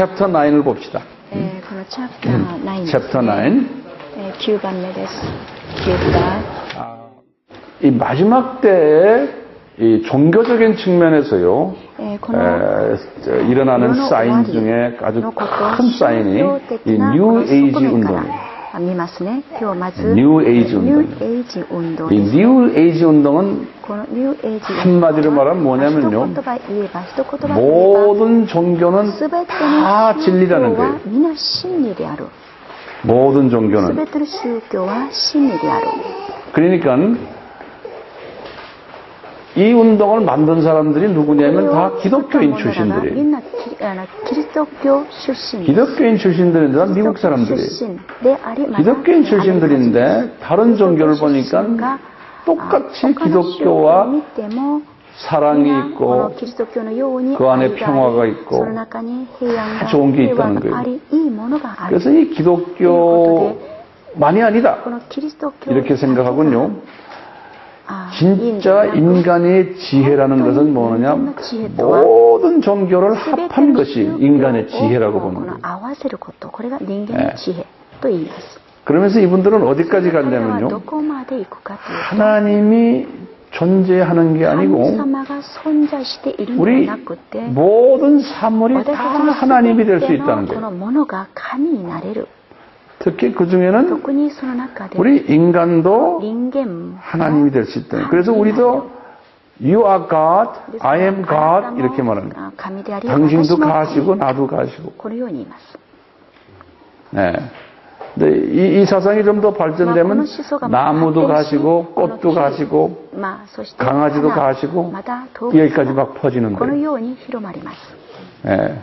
챕터 9을 봅시다. このチャプター9です 챕터 ね。 9. 9番目です。9番。 이 마지막 때에 이 종교적인 측면에서요, 일어나는 사인 중에 아주 큰 사인이 이 뉴 에이지 운동이에요. 뉴 에이지 운동. 이 뉴 에이지 운동은 한마디로 말하면 뭐냐면요, 모든 종교는 다 진리라는 거예요. 모든 종교는. 그러니까 이 운동을 만든 사람들이 누구냐면 다 기독교인 출신들이에요. 기독교인 출신들인데 미국 사람들이에요. 기독교인 출신들인데 다른 종교를 보니까 똑같이 기독교와 사랑이 있고 그 안에 평화가 있고 다 좋은 게 있다는 거예요. 그래서 이 기독교만이 아니다 이렇게 생각하군요. 진짜 인간의 지혜라는 것은 뭐냐? 모든 종교를 합한 것이 인간의 지혜라고 보는 거예요. 그러면서 이분들은 어디까지 갔냐면요, 하나님이 존재하는 게 아니고 우리 모든 사물이 다 하나님이 될 수 있다는 거예요. 특히 그 중에는 우리 인간도 하나님이 될 수 있다. 그래서 우리도 You are God, I am God 이렇게 말합니다. 당신도 가시고 나도 가시고. 네. 근데 이 사상이 좀 더 발전되면 나무도 가시고 꽃도 가시고 강아지도 가시고 여기까지 막 퍼지는 거예요. 네.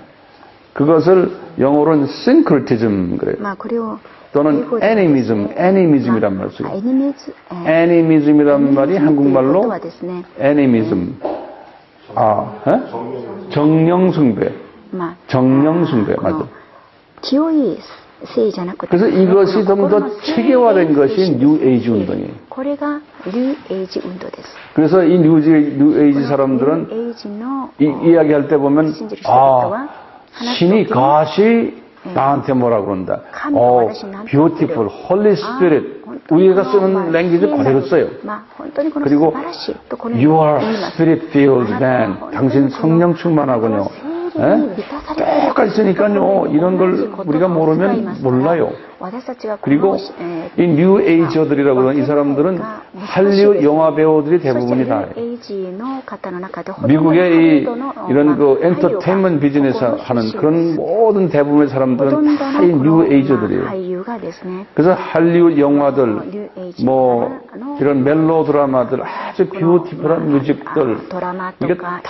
그것을 영어로는 syncretism 그래요. 또는 애니미즘이란 말 쓰고. 애니미즘이란 말이 한국말로 애니미즘. 정령숭배. 정령숭배 맞아. 그래서 이것이 좀 더 체계화된 것이 뉴 에이지 운동이에요. 그래서 이 뉴 에이지 사람들은 이야기할 때 보면 신이 가시 나한테 뭐라 그런다. beautiful, holy spirit. 우리가 쓰는 랭귀지 그대로 써요. 그리고 you are spirit filled man. 당신 성령 충만하군요. 똑같이 쓰니까요, 이런 걸 우리가 모르면 몰라요. 그리고 이 뉴 에이저들이라고 하는 이 사람들은 할리우드 영화 배우들이 대부분이 다예요. 미국의 이런 그 엔터테인먼트 비즈니스 하는 그런 모든 대부분의 사람들은 다 이 뉴 에이저들이에요. 그래서 할리우드 영화들, 뭐 이런 멜로 드라마들, 아주 뷰티풀한 뮤직들, 이게 다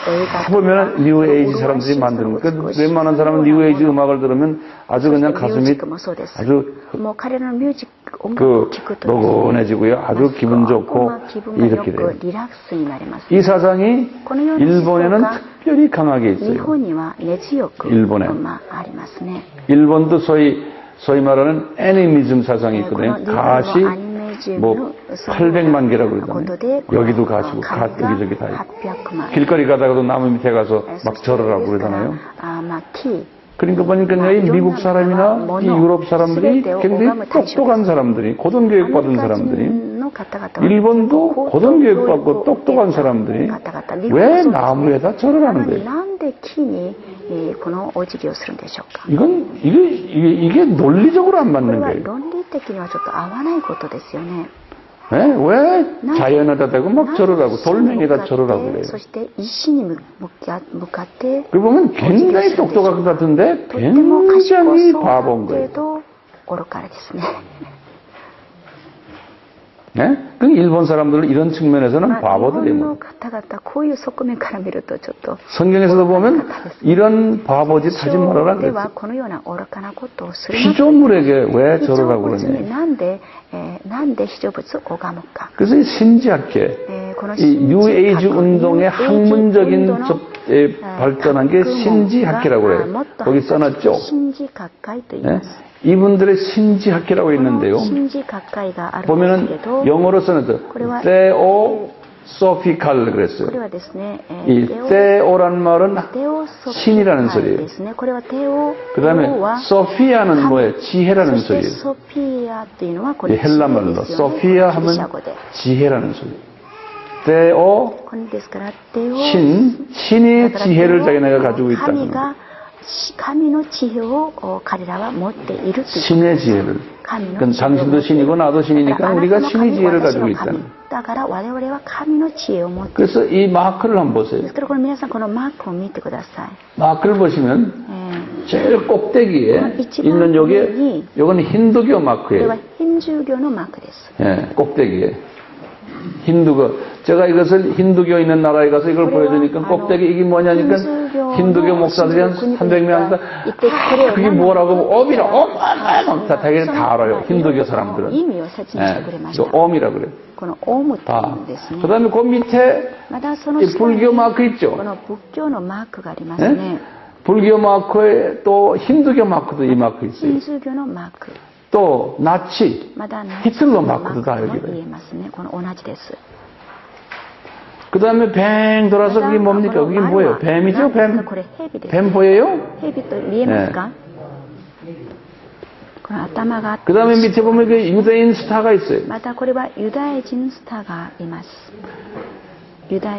보면 뉴 에이지 사람들이 만드는 거예요. 웬만한 사람은 뉴 에이지 음악을 들으면 아주 그냥 가슴이 아주 노곤해지고요. 아주 기분 좋고 이렇게 돼요. 이 사상이 일본에는 특별히 강하게 있어요. 일본에. 일본도 소위 말하는 애니미즘 사상이 있거든요. 가시 뭐 800만 개라고 그러잖아요. 여기도 가시고 여기저기 다 있고. 길거리 가다가도 나무 밑에 가서 막 절으라고 그러잖아요. 그러니까 보니까 이 미국 사람이나 이 유럽 사람들이 굉장히 똑똑한 사람들이, 고등교육 받은 사람들이, 일본도 고등교육 받고 똑똑한 사람들이 왜 나무에다 절을 하는 거예요? 이게 논리적으로 안 맞는 거예요. 네? 왜 자연에다 대고 막 절을 하고 돌멩이에다 절을 하고 그래요? 그 보면 굉장히 똑똑한 것 같은데 굉장히 바보인 거예요. 네? 그 일본 사람들은 이런 측면에서는 바보들이에요. 성경에서도 보면 이런 바보짓 하지 말아라 그랬어요. 피조물에게 왜 절을 하고 그러냐. 그래서 이 신지학계, 이 뉴 에이지 운동의 학문적인 발전한 게 신지학계라고 해요. 거기 써놨죠. 네? 이분들의 신지학계라고 있는데요. 보면은 영어로 써놨죠. 소피칼 그랬어요. これはですね、 이 테오란 말은 신이라는 소리예요. 그 다음에 소피아는 뭐예요? 지혜라는 소리예요. 이 헬라말로 소피아 하면 지혜라는 소리. 테오 신이 지혜를 자기네가 가지고 있다는 거예요. 신의 지혜를. 그건 당신도 신이고 나도 신이니까 우리가 신의 지혜를 가지고 있다는 거예요. 그래서 이 마크를 한번 보세요. 마크를 보시면 제일 꼭대기에 있는 요건 힌두교 마크예요. 예, 꼭대기에. 힌두교. 제가 이것을 힌두교 있는 나라에 가서 이걸 보여주니까 꼭대기 이게 뭐냐니까 힌두교 목사들이 한 300명 하니까 그게 뭐라고 엄이라 다 자기는 다 알아요. 힌두교 사람들은. 예, 엄이라 그래요. 그 다음에 그 밑에 이 불교 마크 있죠. 예? 불교 마크에 또 힌두교 마크도 이 마크 있어요. 또 나치, 히틀러 마크도 다 여기 있어요. 그 다음에 뱅 돌아서 그게 뭡니까? 그게 뭐예요? 뱀이죠? 뱀? 뱀 보여요? 네. 그 다음에 밑에 보면 그 유대인 스타가 있어요.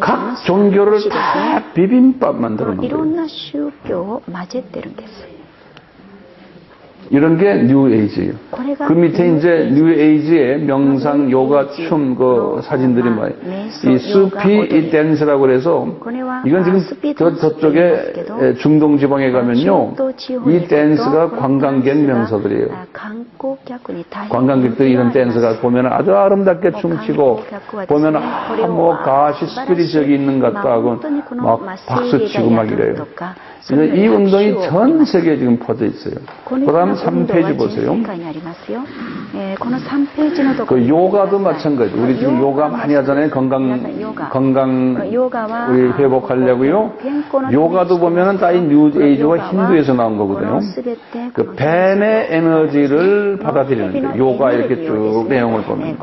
각 종교를 다 비빔밥 만들어 놓은 거예요. 이런 게 뉴에이지예요. 그 밑에 이제 뉴에이지의 명상, 요가, 춤, 그 사진들이 뭐예요? 이 수피 이 댄스라고 그래서 이건 지금 저쪽에 중동 지방에 가면요, 이 댄스가 관광객 명소들이에요. 관광객들이 이런 댄스가 보면 아주 아름답게 춤추고 보면 뭐 가시 스피릿이 있는 것 같다고 막 박수 치고 막 이래요. 이 운동이 전 세계에 지금 퍼져 있어요. 그 다음 3페이지 보세요. 그 요가도 마찬가지. 우리 지금 요가 많이 하잖아요. 건강 우리 회복하려고요. 요가도 보면은 다 이 뉴에이지와 힌두에서 나온 거거든요. 그 뱀의 에너지를 받아들이는 거예요. 요가 이렇게 쭉 내용을 보면.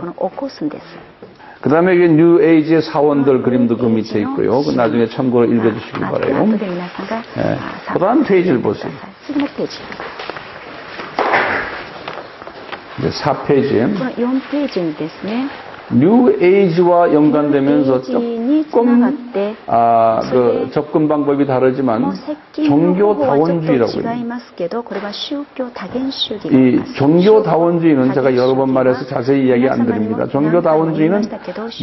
그 다음에 이게 뉴에이지의 사원들 그림도 그 밑에 있고요. 그 나중에 참고로 읽어주시기 바라요. 네. 그 다음 페이지를 보세요. 이제 4페이지. 뉴에이지와 연관되면서 조금 그 접근 방법이 다르지만 종교다원주의라고 해요. 이 종교다원주의는 제가 여러 번 말해서 자세히 이야기 안 드립니다. 종교다원주의는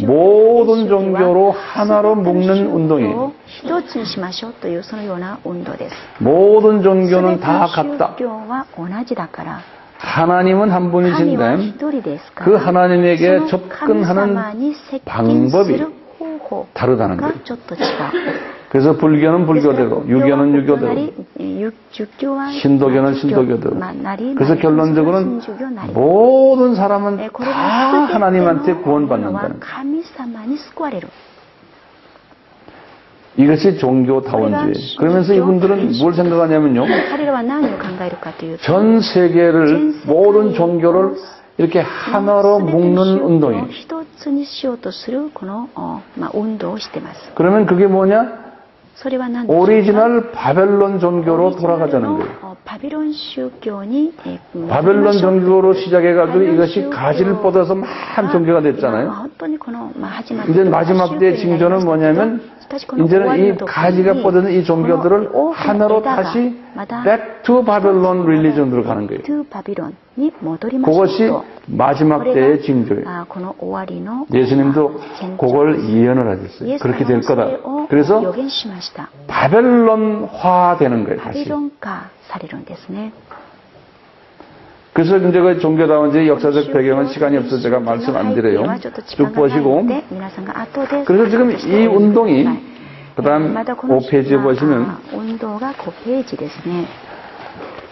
모든 종교로 하나로 묶는 운동이에요. 모든 종교는 다 같다. 하나님은 한 분이신데 그 하나님에게 접근하는 방법이 다르다는 거예요. 그래서 불교는 불교대로, 유교는 유교대로, 신도교는 신도교대로. 그래서 결론적으로는 모든 사람은 다 하나님한테 구원받는다는 거예요. 이것이 종교다원주의예요. 그러면서 이분들은 뭘 생각하냐면요, 전 세계를 모든 종교를 이렇게 하나로 묶는 운동이에요. 그러면 그게 뭐냐? 오리지널 바벨론 종교로 돌아가자는 거예요. 바벨론 종교로 시작해가지고 이것이 가지를 뻗어서 많은 종교가 됐잖아요. 이제 마지막 때의 징조는 뭐냐면 이제는 이 가지가 뻗어는 이 종교들을 하나로 다시 back to 바벨론 릴리전으로 가는 거예요. 그것이 마지막 때의 징조예요. 예수님도 그걸 예언을 하셨어요. 그렇게 될 거다. 그래서 바벨론화 되는 거예요. 다시. 그래서 이제 그 종교다원주의 역사적 배경은 시간이 없어서 제가 말씀 안 드려요. 쭉 보시고. 그래서 지금 이 운동이 그 다음 5페이지에 보시면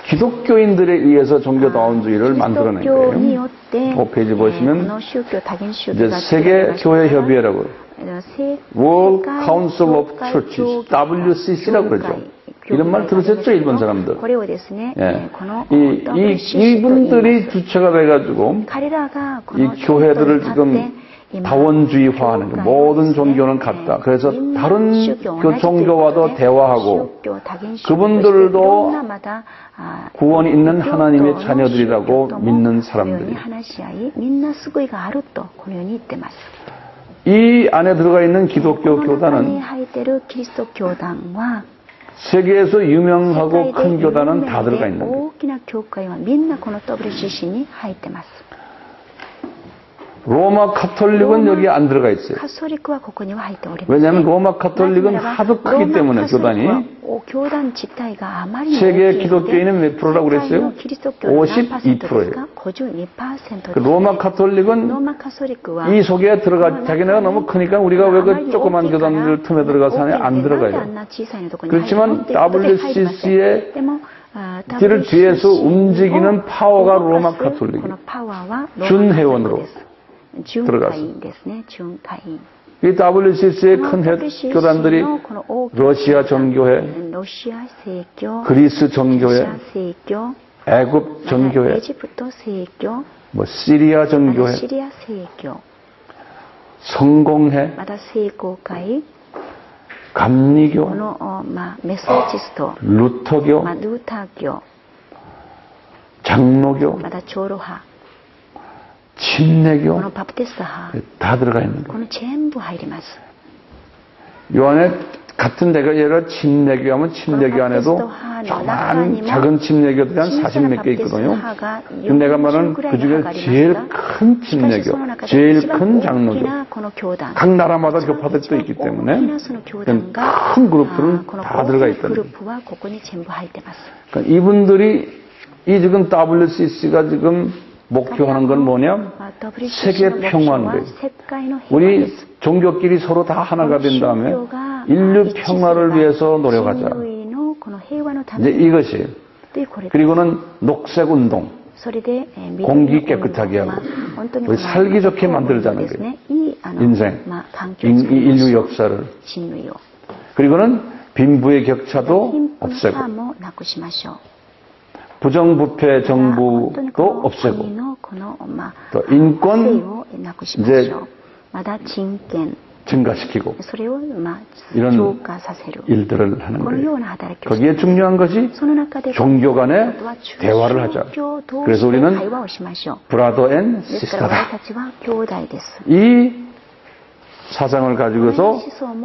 기독교인들에 의해서 종교다원주의를 만들어낸 거예요. 5페이지 보시면 이제 세계교회협의회라고 World Council of Churches, WCC라고 그러죠. 이런 말 들으셨죠, 일본 사람들? 예. 이분들이 주체가 돼가지고 이 교회들을 지금 다원주의화하는 거. 모든 종교는 같다. 그래서 다른 종교와도 대화하고 그분들도 구원이 있는 하나님의 자녀들이라고 믿는 사람들이 이 안에 들어가 있는 기독교 교단은 세계에서 유명하고 큰 교단은 다 들어가 있는 거예요. 로마 카톨릭은 여기 안 들어가 있어요. 왜냐하면 로마 카톨릭은 하도 크기 때문에 교단이 세계 기독교인은 몇 프로라고 그랬어요? 52%예요. 그 로마 카톨릭은 이 속에 들어가 자기네가 너무 크니까 우리가 왜 그 조그만 교단들 틈에 들어가서 하냐 안 들어가요. 그렇지만 WCC의 뒤를 뒤에서 움직이는 파워가 로마 카톨릭이에요. 준회원으로 들어갔어요. 이 WCC의 큰 교단들이 러시아 정교회, 그리스 정교회, 애굽 정교회, 뭐 시리아 정교회, 성공회, 감리교, 루터교, 장로교, 침례교 다 들어가 있는 거예요. 요 안에 같은 데가 예를 들어 침례교 하면 침례교 안에도 조그만 작은 침례교들이 한 40몇 개 있거든요. 근데 내가 말하는 그 중에 제일 큰 침례교, 제일 큰 장로교, 각 나라마다 교파들도 있기 때문에 큰 그룹들은 다 들어가 있다는 거예요. 그러니까 이분들이 이 지금 WCC가 지금 목표하는 건 뭐냐? 세계 평화인 거예요. 우리 종교끼리 서로 다 하나가 된 다음에 인류 평화를 위해서 노력하자. 이제 이것이에요. 그리고는 녹색운동, 공기 깨끗하게 하고 우리 살기 좋게 만들자는 거예요. 인생, 인류 역사를. 그리고는 빈부의 격차도 없애고 부정부패 정부도 없애고 또 인권 이제 증가시키고 이런 일들을 하는 거예요. 거기에 중요한 것이 종교 간의 대화를 하자. 그래서 우리는 브라더 앤 시스터다. 이 사상을 가지고서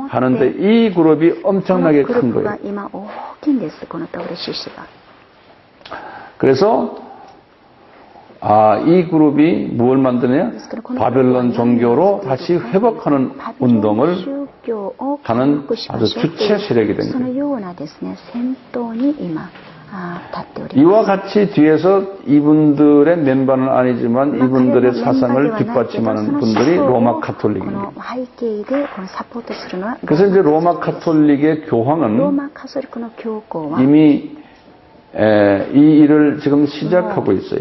하는데 이 그룹이 엄청나게 큰 거예요. 그래서 이 그룹이 뭘 만드냐? 바벨론 종교로 다시 회복하는 운동을 하는 아주 주체 세력이 된 거예요. 이와 같이 뒤에서 이분들의 멤버는 아니지만 이분들의 사상을 뒷받침하는 분들이 로마 카톨릭입니다. 그래서 이제 로마 카톨릭의 교황은 이미 이 일을 지금 시작하고 있어요.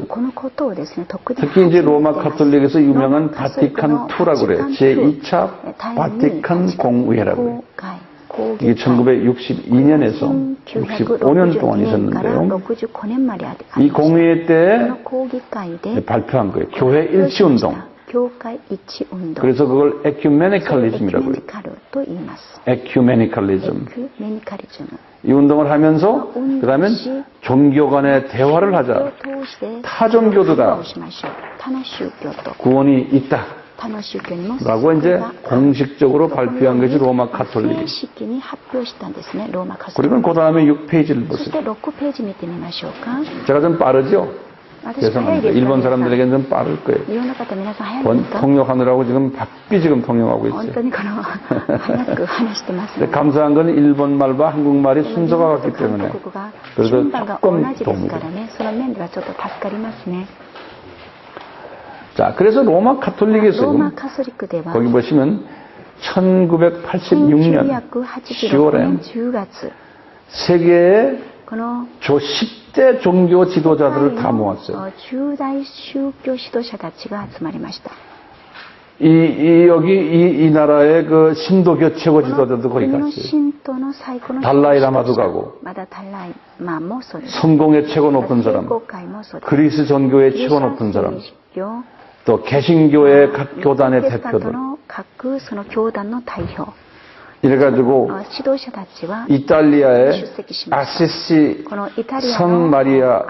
특히 이제 로마 카톨릭에서 유명한 바티칸 II 라고 그래요. 제2차 바티칸 공의회라고 해요. 이게 1962년에서 65년 동안 있었는데요. 이 공의회 때 발표한 거예요. 교회 일치운동. 그래서 그걸 에큐메니칼리즘이라고 해요. 에큐메니칼리즘. 이 운동을 하면서 그 다음에 종교 간의 대화를 하자. 타 종교도다. 구원이 있다. 라고 이제 공식적으로 발표한 것이 로마 카톨릭. 그리고 그 다음에 6페이지를 보세요. 제가 좀 빠르죠? 죄송합니다. 일본 사람들에게는 좀 빠를 거예요. 통역하느라고 지금 바삐 지금 통역하고 있어요. 근데 감사한 건 일본 말과 한국말이 순서가 같기 때문에 그래서 조금 도움이 돼요. 자, 그래서 로마 카톨릭에서 거기 보시면 1986년 10월에 세계의 조 10대 종교 지도자들을 다 모았어요. 여기 이 나라의 그 신도교 최고 지도자도 거기 갔어요. 달라이라마도 가고, 성공의 최고 높은 사람, 그리스 정교의 최고 높은 사람, 또 개신교의 각 교단의 대표들 이래가지고 이탈리아의 아시시 성 마리아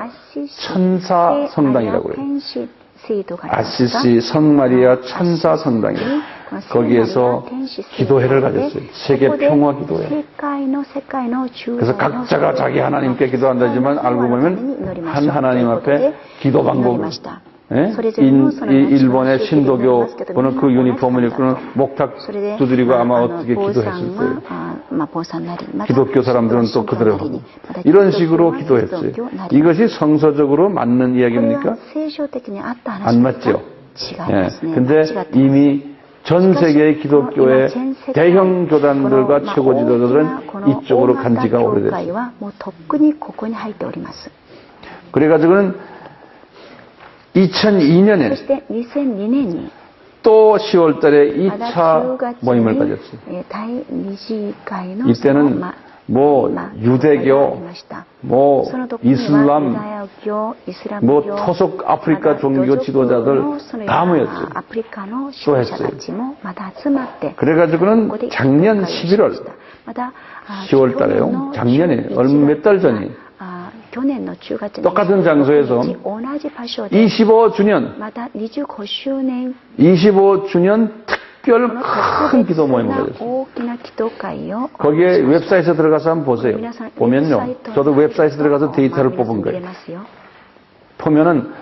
천사 성당이라고 해요. 아시시 성 마리아 천사 성당이에요. 거기에서 기도회를 가졌어요. 세계 평화 기도회. 그래서 각자가 자기 하나님께 기도한다지만 알고 보면 한 하나님 앞에 기도 방법을 일본의 신도교는 그 유니폼을 입고는 목탁 두드리고 아마 어떻게 기도했을 거예요. 기독교 사람들은 또 그대로 하고 이런 식으로 기도했어요. 이것이 성서적으로 맞는 이야기입니까? 안 맞죠. 근데 이미 전 세계의 기독교의 대형 교단들과 최고 지도자들은 이쪽으로 간 지가 오래됐어요. 그래가지고는 2002년에 또 10월 달에 2차 모임을 가졌어요. 이때는 뭐 유대교, 뭐 이슬람, 뭐 토속 아프리카 종교 지도자들 다 모였어요. 또 했어요. 그래가지고는 작년 11월, 10월 달에요. 작년에 얼마 몇 달 전에 똑같은 장소에서 25주년 특별 큰 기도 모임을 가졌어요. 거기에 웹사이트에 들어가서 한번 보세요. 보면요. 저도 웹사이트에 들어가서 데이터를 뽑은 거예요. 보면은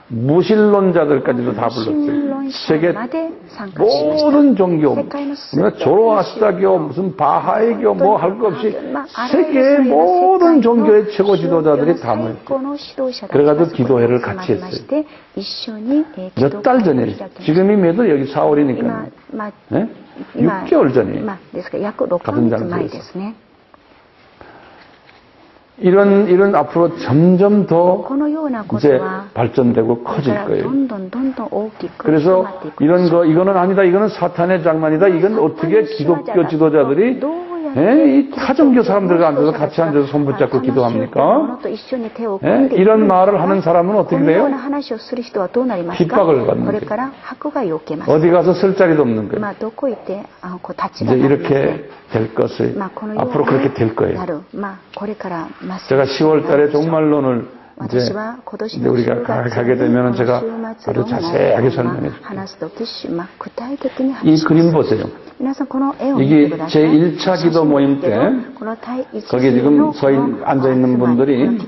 무신론자들까지도 다 불렀어요. 세계 모든 종교, 조로아스타교, 무슨 바하이교 뭐 할 것 없이 세계 모든 종교의 최고 지도자들이 다 모였어요. 그래가지고 기도회를 같이 했어요. 몇 달 전에, 지금이면 여기 4월이니까 6개월 전에 같은 장소에서. 이런 앞으로 점점 더 이제 발전되고 커질 거예요. 그래서 이거는 아니다, 이거는 사탄의 장난이다, 이건 어떻게 기독교 지도자들이 이 타종교 사람들과 앉아서 같이 앉아서 손 붙잡고 기도합니까? 이런 말을 하는 사람은 어떻게 돼요? 핍박을 받는 거예요. 어디 가서 쓸 자리도 없는 거예요. 이제 이렇게 될 것을 앞으로 그렇게 될 거예요. 제가 10월 달에 종말론을 이제 우리가 가게 되면 제가 아주 자세하게 설명해 줄게요. 이 그림 보세요. 이게 제 1차 기도 모임 때 거기 지금 앉아 있는 분들이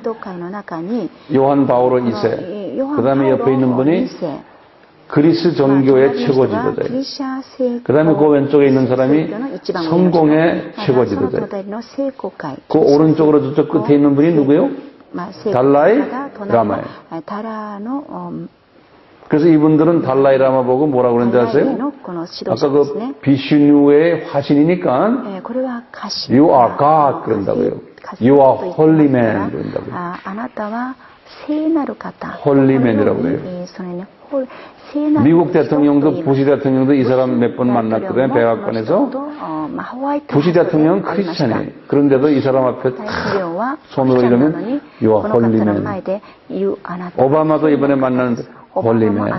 요한 바오로 2세, 그 다음에 옆에 있는 분이 그리스 종교의 최고 지도자예요. 그 다음에 그 왼쪽에 있는 사람이 성공의 최고 지도자예요. 그 오른쪽으로 저쪽 끝에 있는 분이 누구예요? 달라이 라마예요. 그래서 이분들은 달라이 라마 보고 뭐라고 그러는지 아세요? 아까 그 비슈누의 화신이니까 You are God 그런다고요. You are holy man 그런다고요. holy man이라고 해요. 미국 대통령도 부시 대통령도 이 사람 몇 번 만났거든요. 백악관에서. 부시 대통령은 크리스찬이에요. 그런데도 이 사람 앞에 손으로 이러면 You are holy man. 오바마도 이번에 만났는데 holy man.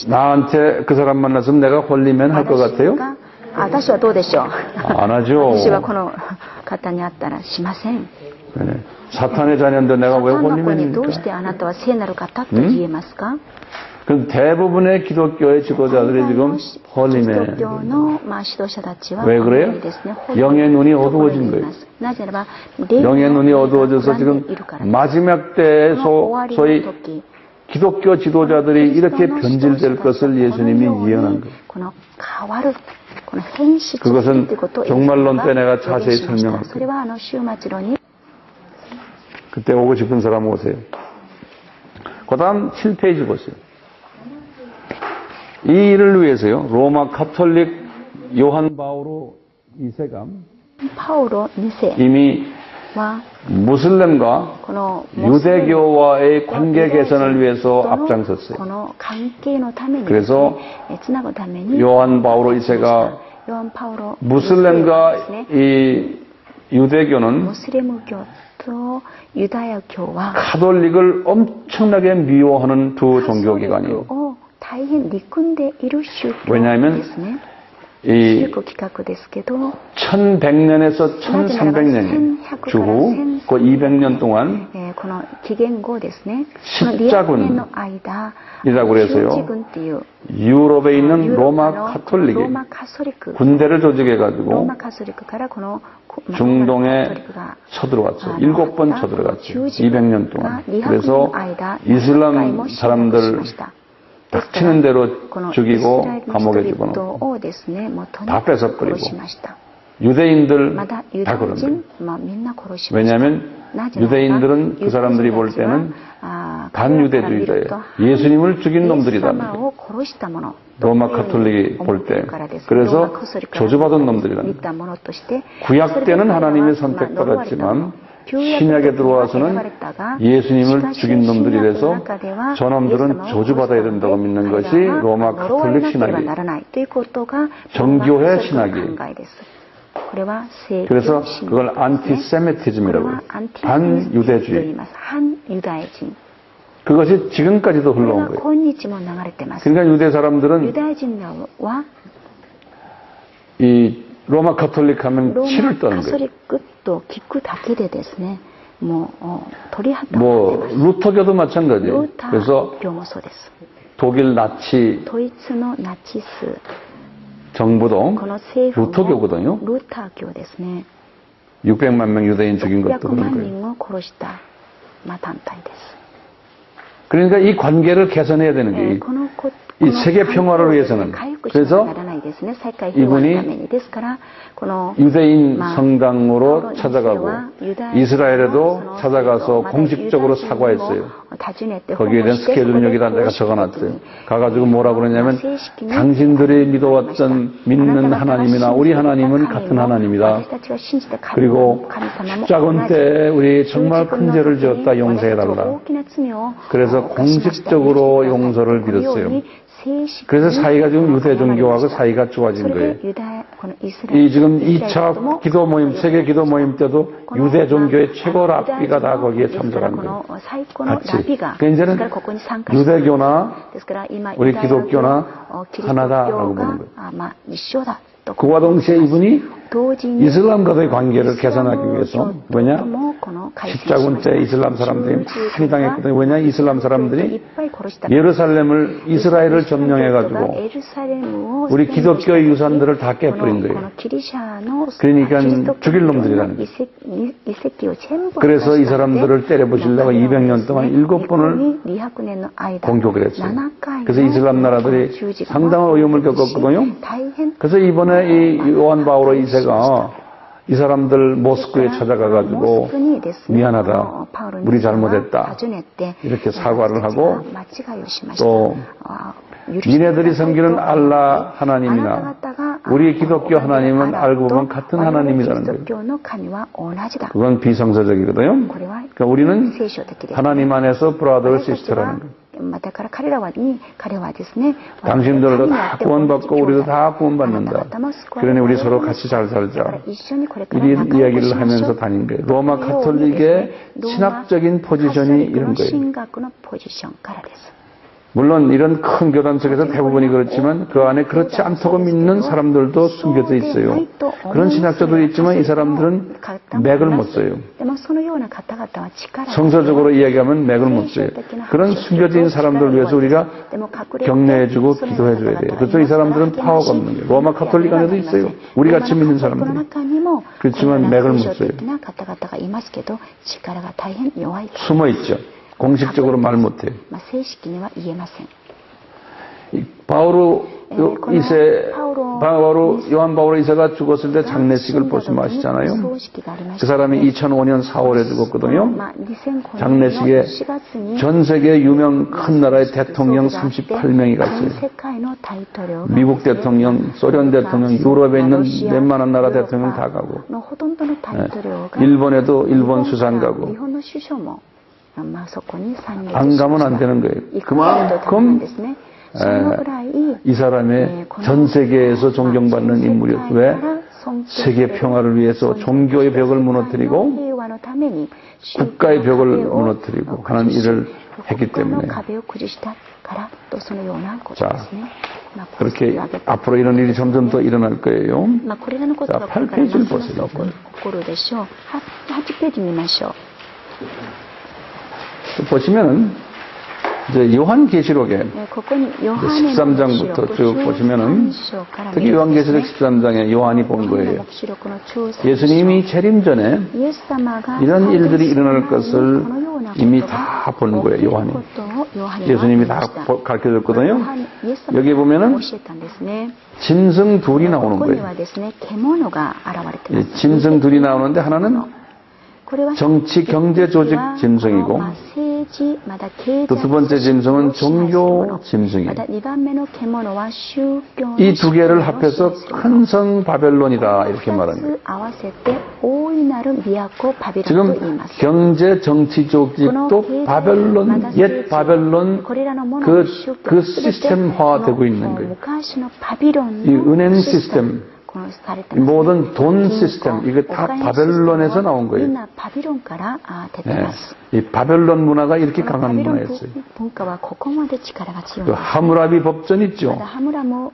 나한테 그 사람 만났으면 내가 holy man 할 것 같아요? 안 하죠. 네. 사탄의 자녀인데 내가 왜 홀리맨입니까? 그럼 대부분의 기독교의 지도자들이 지금 홀리맨. 왜 그래요? 영의 눈이 어두워진 거예요. 영의 눈이 어두워져서 지금 마지막 때에 소위 기독교 지도자들이 이렇게 변질될 것을 예수님이 예언한 거예요. 그것은 종말론 때 내가 자세히 설명할 거예요. 그때 오고 싶은 사람 오세요. 그 다음 7페이지 보세요. 이 일을 위해서요. 로마 카톨릭 요한 바오로 2세가 이미 무슬림과 유대교와의 관계 개선을 위해서 앞장섰어요. 그래서 요한 바오로 2세가 무슬림과 이 유대교는 モスレム教とユダヤ教は 가톨릭을 엄청나게 미워하는 두 종교기관이에요. を大変憎んでいる宗教 왜냐하면 ですね。 이 宗教規格ですけど、 1100년에서 1300년 주후 그 200년 동안 この紀元後ですね。 십자군 の間、 이라고 그래서요. 十字軍っていう 유럽에 있는 ユーロッ 로마 パの 가톨릭이 ローマカソリック 군대를 ロー 조직해가지고 マカソリックからこの 중동에 쳐들어갔어요. 7번 쳐들어갔죠. 200년 동안. 그래서 이슬람 사람들 닥치는 대로 죽이고 감옥에 집어넣고 다 뺏어버리고 유대인들 다 그런데 왜냐하면 유대인들은 그 사람들이 볼 때는 반유대주의자예요. 예수님을 죽인 놈들이다. 로마 가톨릭이 볼 때. 그래서 저주받은 놈들이다. 구약 때는 하나님이 선택받았지만 신약에 들어와서는 예수님을 죽인 놈들이라서 저놈들은 저주받아야 된다고 믿는 것이 로마 가톨릭 신학이에요. 정교회 신학이에요. 그래서 그걸 안티세미티즘이라고 해요. 반유대주의. 그것이 지금까지도 흘러온 거예요. 그러니까 유대 사람들은 이 로마 가톨릭 하면 치를 떠는 거예요. 뭐 루터교도 마찬가지예요. 그래서 독일 나치 정부도 루터교거든요. 600만 명 유대인 죽인 것도 그런 거예요. 그러니까 이 관계를 개선해야 되는 게 이 세계 평화를 위해서는 그래서 이분이 유대인 성당으로 찾아가고 이스라엘에도 찾아가서 공식적으로 사과했어요. 거기에 대한 스케줄 여기다 내가 적어놨어요. 가가지고 뭐라 그러냐면 당신들이 믿는 하나님이나 우리 하나님은 같은 하나님이다. 그리고 십자군 때 우리 정말 큰 죄를 지었다 용서해달라. 그래서 공식적으로 용서를 빌었어요. 그래서 사이가 지금 유대 종교하고 사이가 좋아진 거예요. 이 지금 2차 기도 모임, 세계 기도 모임 때도 유대 종교의 최고 랍비가 다 거기에 참석한 거예요. 같이. 그러니까 이제는 유대교나 우리 기독교나 하나다라고 보는 거예요. 그와 동시에 이분이 이슬람과의 관계를 개선하기 위해서 왜냐? 십자군 때 이슬람 사람들이 많이 당했거든요. 왜냐? 이슬람 사람들이 예루살렘을 이스라엘을 점령해가지고 우리 기독교의 유산들을 다 깨버린 거예요. 그러니까 죽일 놈들이라는 거예요. 그래서 이 사람들을 때려부시려고 200년 동안 7번을 공격을 했어요. 그래서 이슬람 나라들이 상당한 어려움을 겪었거든요. 그래서 이번에 이 요한 바오로 2세가 이 사람들 모스크에 찾아가가지고 미안하다, 우리 잘못했다 이렇게 사과를 하고 또 니네들이 섬기는 알라 하나님이나 우리 기독교 하나님은 알고 보면 같은 하나님이라는 거예요. 그건 비성서적이거든요. 그러니까 우리는 하나님 안에서 브라더 시스터라는 거예요. 당신들도 다 구원받고 우리도 다 구원받는다. 그러니 우리 서로 같이 잘 살자. 이런 이야기를 하면서 다닌 거예요. 로마 가톨릭의 신학적인 포지션이 이런 거예요. 물론 이런 큰 교단 속에서 대부분이 그렇지만 그 안에 그렇지 않다고 믿는 사람들도 숨겨져 있어요. 그런 신학자도 있지만 이 사람들은 맥을 못 써요. 성서적으로 이야기하면 맥을 못 써요. 그런 숨겨진 사람들을 위해서 우리가 격려해주고 기도해줘야 돼요. 그래서 이 사람들은 파워가 없는 거예요. 로마 가톨릭 안에도 있어요. 우리같이 믿는 사람들. 그렇지만 맥을 못 써요. 숨어있죠. 공식적으로 말 못해요. 바오로 요한 바오로 2세가 죽었을 때 장례식을 보시면 아시잖아요. 그 사람이 2005년 4월에 죽었거든요. 장례식에 전 세계 유명 큰 나라의 대통령 38명이 갔어요. 미국 대통령, 소련 대통령, 유럽에 있는 웬만한 나라 대통령 다 가고 일본에도 일본 수상 가고 안 가면 안 되는 거예요. 그만큼 이 사람의 전 세계에서 존경받는 인물이었어요. 왜? 세계 평화를 위해서 종교의 벽을 무너뜨리고 국가의 벽을 무너뜨리고 하는 일을 했기 때문에 자, 그렇게 앞으로 이런 일이 점점 더 일어날 거예요. 자, 8페이지를 보세요. 8페이지 보시면은 이제 요한계시록에 13장부터 쭉 보시면은 특히 요한계시록 13장에 요한이 본 거예요. 예수님이 재림 전에 이런 일들이 일어날 것을 이미 다 본 거예요. 요한이. 예수님이 다 가르쳐줬거든요. 여기 보면은 짐승 둘이 나오는 거예요. 짐승 둘이 나오는데 하나는 정치, 경제, 조직 짐승이고 또 두 번째 짐승은 종교 짐승이에요. 이 두 개를 합해서 큰 성 바벨론이다 이렇게 말하는 거예요. 지금 경제, 정치, 조직도 바벨론, 옛 바벨론 그 시스템화되고 있는 거예요. 이 은행 시스템, 모든 돈 시스템, 이거 다 바벨론에서 나온 거예요. 네. 이 바벨론 문화가 이렇게 강한 문화였어요. 그 하무라비 법전 있죠.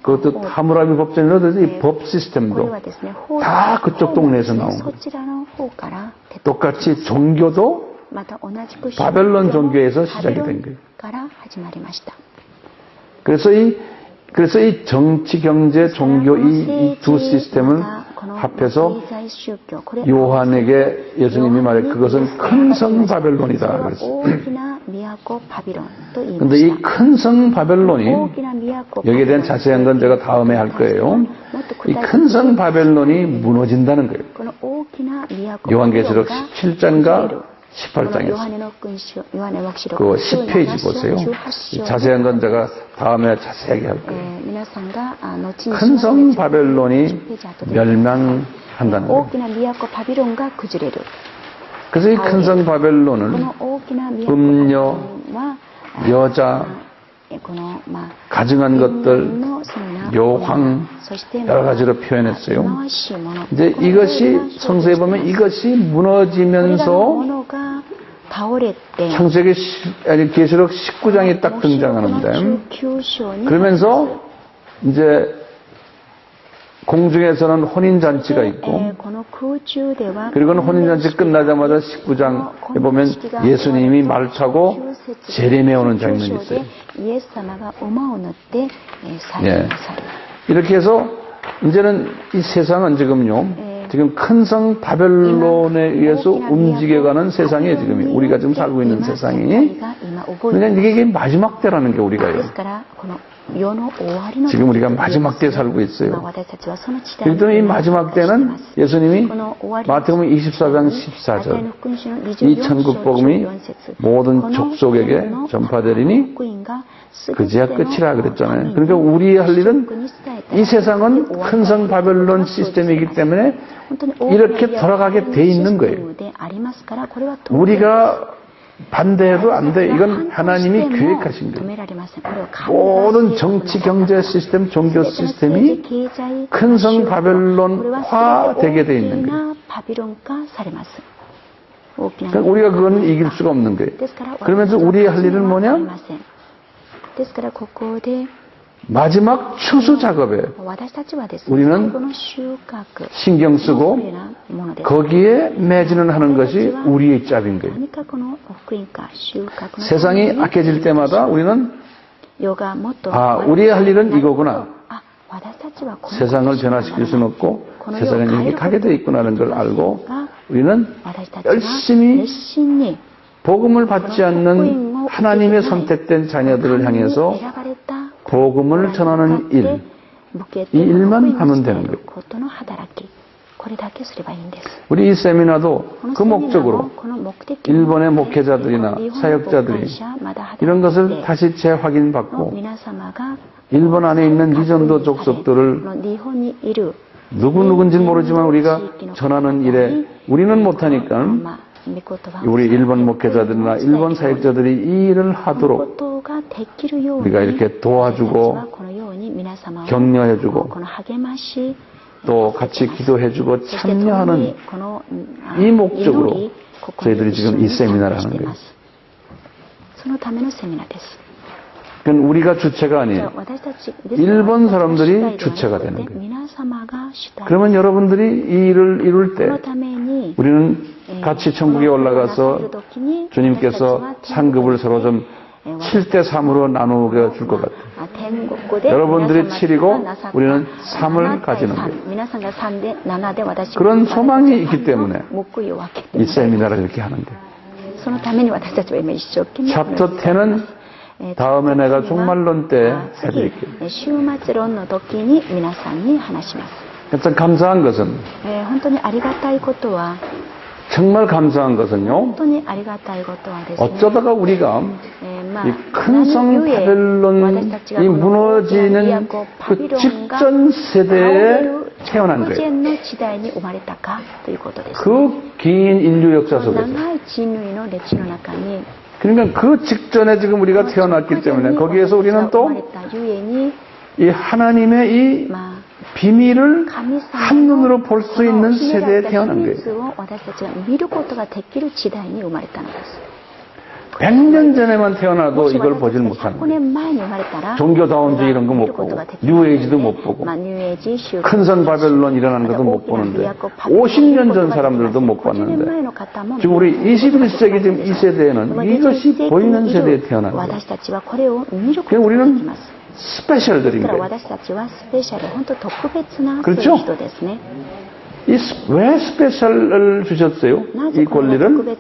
그것도 하무라비 법전이라도 이 법 시스템도 다 그쪽 동네에서 나온 거예요. 똑같이 종교도 바벨론 종교에서 시작이 된 거예요. 그래서 이 정치, 경제, 종교 이 두 시스템을 합해서 요한에게 예수님이 말해 그것은 큰 성 바벨론이다 그랬어요. 그런데 이 큰 성 바벨론이 여기에 대한 자세한 건 제가 다음에 할 거예요. 이 큰 성 바벨론이 무너진다는 거예요. 요한계시록 17장과 18장에서 그 10페이지 보세요. 자세한 건 제가 다음에 자세하게 할 거예요. 큰 성 바벨론이 멸망한다는 거예요. 그래서 이 큰 성 바벨론은 음료, 여자, 가증한 것들, 묘황 여러 가지로 표현했어요. 이제 이것이 성서에 보면 이것이 무너지면서 창세기 계시록 19장이 딱 등장하는데 그러면서 이제 공중에서는 혼인잔치가 있고 그리고는 혼인잔치 끝나자마자 19장에 보면 예수님이 말 타고 재림해 오는 장면이 있어요. 예. 이렇게 해서 이제는 이 세상은 지금 큰 성 바벨론에 의해서 움직여가는 세상이에요. 지금 우리가 지금 살고 있는 세상이. 그러니까 이게 마지막 때라는 게 우리가요. 지금 우리가 마지막 때에 살고 있어요. 그랬더니 이 마지막 때는 예수님이 마태복음 24장 14절 이 천국 복음이 모든 족속에게 전파되리니 그제야 끝이라 그랬잖아요. 그러니까 우리 할 일은 이 세상은 큰 성 바벨론 시스템이기 때문에 이렇게 돌아가게 돼 있는 거예요. 우리가 반대해도 안 돼. 이건 하나님이 계획하신 거예요. 모든 정치, 경제 시스템, 종교 시스템이 큰 성 바벨론화 되게 돼 있는 거예요. 그러니까 우리가 그거는 이길 수가 없는 거예요. 그러면서 우리 할 일은 뭐냐? 마지막 추수 작업에 우리는 신경 쓰고 거기에 매진을 하는 것이 우리의 짭인 거예요. 세상이 악해질 때마다 우리는 우리의 할 일은 이거구나. 세상을 변화시킬 수는 없고 세상은 이렇게 가게 되어 있구나라는 걸 알고 우리는 열심히 복음을 받지 않는 하나님의 선택된 자녀들을 향해서 복음을 전하는 일, 이 일만 하면 되는 거예요. 우리 이 세미나도 그 목적으로 일본의 목회자들이나 사역자들이 이런 것을 다시 재확인받고 일본 안에 있는 리전도 족속들을 누군지는 모르지만 우리가 전하는 일에 우리는 못하니까 우리 일본 목회자들이나 일본 사역자들이 이 일을 하도록 우리가 이렇게 도와주고 격려해주고 또 같이 기도해주고 참여하는 이 목적으로 저희들이 지금 이 세미나를 하는 거예요. 그건 우리가 주체가 아니에요. 일본 사람들이 주체가 되는 거예요. 그러면 여러분들이 이 일을 이룰 때 우리는 같이 천국에 올라가서 주님께서 상급을 서로 좀 7대3으로 나누게 줄 것 같아요. 여러분들이 7이고 우리는 3을 가지는 거예요. 그런 소망이 있기 때문에 이 세미나를 이렇게 하는 거예요. 챕터 10은 다음에 내가 종말론 때 해드릴게요. 일단 감사한 것은 정말 감사한 것은요. 어쩌다가 우리가 이 큰성 바벨론이 무너지는 그 직전 세대에 태어난 거예요. 그 긴 인류 역사 속에서. 그러니까 그 직전에 지금 우리가 태어났기 때문에 거기에서 우리는 또 이 하나님의 이 비밀을 한눈으로 볼 수 있는 세대에 태어난 거예요. 100년 전에만 태어나도 이걸 보질 못하는 거예요. 종교다운주의 이런 거 못 보고 뉴에이지도 못 보고 큰성 바벨론 일어나는 것도 못 보는데 50년 전 사람들도 못 봤는데 지금 우리 21세기 지금 이 세대에는 이것이 보이는 세대에 태어난 거예요. 그냥 우리는 스페셜들인 거예요. 그렇죠? 왜 스페셜을 주셨어요? 이 권리를?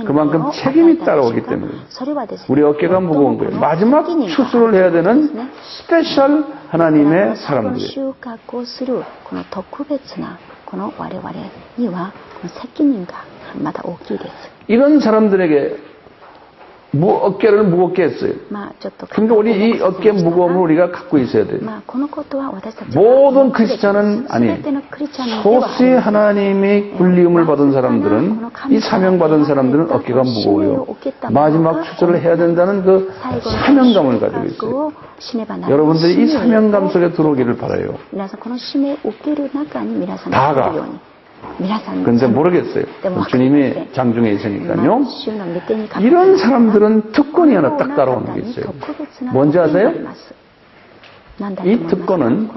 그만큼 책임이 따라오기 때문에. 우리 어깨가 무거운 거예요. 마지막 추수를 해야 되는 스페셜 하나님의 사람들이에요. 이런 사람들에게 어깨를 무겁게 했어요. 그러니까 우리 이 어깨 무거움을 우리가 갖고 있어야 돼요. 모든 크리스찬은 아니에요. 소수의 하나님의 불리움을 받은 사람들은, 이 사명받은 사람들은 어깨가 무거워요. 마지막 추수를 해야 된다는 그 사명감을 가지고 있어요. 여러분들이 이 사명감 속에 들어오기를 바라요. 다가. 그런데 모르겠어요. 주님이 장중에 있으니까요. 이런 사람들은 특권이 하나 딱 따라오는 게 있어요. 뭔지 아세요? 이 특권은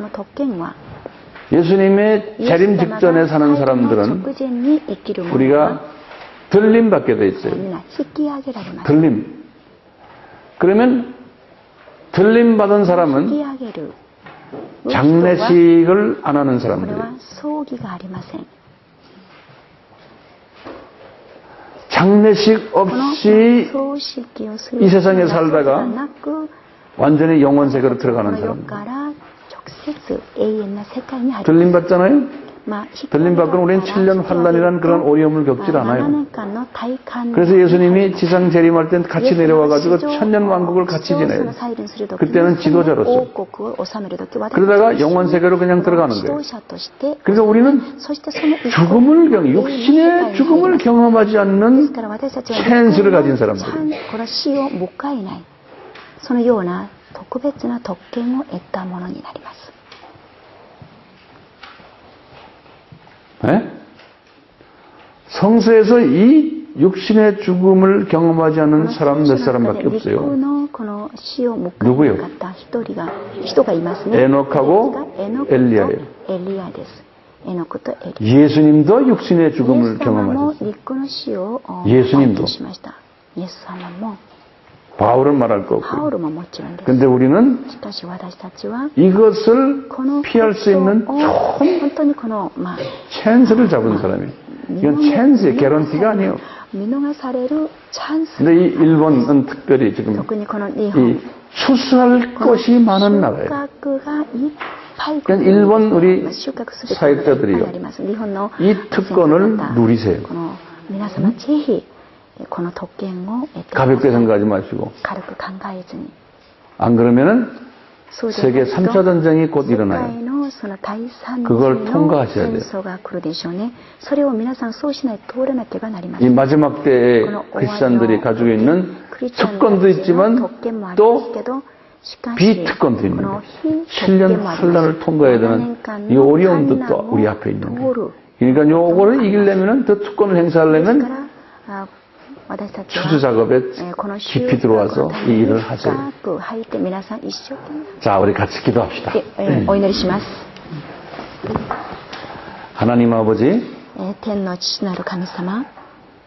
예수님의 재림 직전에 사는 사람들은 우리가 들림 받게 돼 있어요. 들림. 그러면 들림 받은 사람은 장례식을 안 하는 사람들이에요. 장례식 없이 이 세상에 살다가 완전히 영원 세계로 들어가는 사람들. 들림 받잖아요? 들림 받고는 우리는 7년 환란이라는 그런 어려움을 겪질 않아요. 그래서 예수님이 지상 재림할 땐 같이 내려와가지고 천년 왕국을 같이 지내요. 그때는 지도자로서. 그러다가 영원 세계로 그냥 들어가는 거예요. 그래서 우리는 육신의 죽음을 경험하지 않는 찬스를 가진 사람들. 네? 성서에서 이 육신의 죽음을 경험하지 않는 사람 몇 사람밖에 없어요. 누구요? 에녹하고 엘리야예요. 예수님도 육신의 죽음을 경험하셨어요. 예수님도. 바울은 말할 거 없고요. 그런데 우리는 이것을 피할 수 있는 좋은 찬스를 잡은 사람이에요. 이건 찬스의 개런티가 아니에요. 근데 이 일본은 특별히 지금 이 추수할 것이 많은 나라예요. 그러니까 일본 우리 사역자들이요. 이 특권을 누리세요. 가볍게 생각하지 마시고. 안 그러면은 세계 3차 전쟁이 곧 일어나요. 그걸 통과하셔야 돼요. 이 마지막 때의 크리스찬들이 가지고 있는 특권도 있지만 또 비특권도 있는 거예요. 7년 환란을 통과해야 되는 이 어려움도 또 우리 앞에 있는 거예요. 그러니까 요거를 이기려면 더 특권을 행사하려면 추주 작업에 깊이 들어와서 이 일을 하세요. 자, 우리 같이 기도합시다. 하나님 아버지,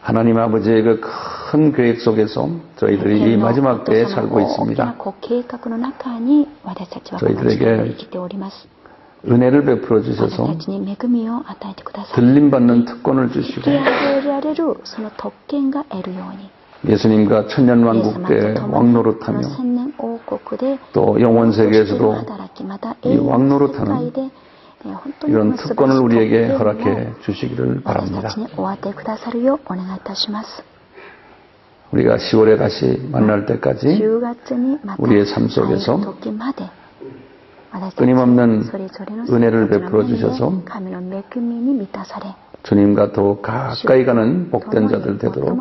하나님 아버지의 그 큰 계획 속에서 저희들이 이 마지막 때에 살고 있습니다. 저희들에게 은혜를 베풀어 주셔서 들림받는 특권을 주시고 예수님과 천년왕국 때 왕노릇하며 또 영원세계에서도 이 왕노릇하는 이런 특권을 우리에게 허락해 주시기를 바랍니다. 우리가 10월에 다시 만날 때까지 우리의 삶 속에서 끊임없는 은혜를 베풀어 주셔서 주님과 더욱 가까이 가는 복된 자들 되도록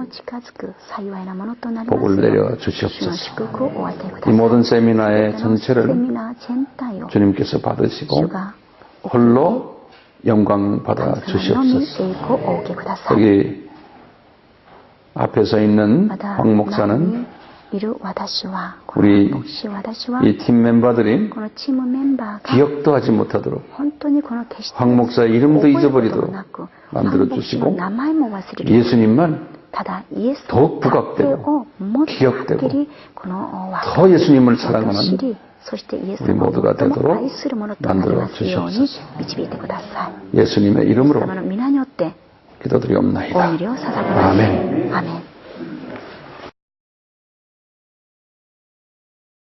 복을 내려 주시옵소서. 이 모든 세미나의 전체를 주님께서 받으시고 홀로 영광 받아 주시옵소서. 여기 앞에 서 있는 황 목사는 우리 이 팀 멤버들이 기억도 하지 못하도록 황 목사의 이름도 잊어버리도록 만들어 주시고 예수님만 더욱 부각되고 기억되고 더 예수님을 사랑하는 우리 모두가 되도록 만들어 주시옵소서. 예수님의 이름으로 기도드리옵나이다. 아멘.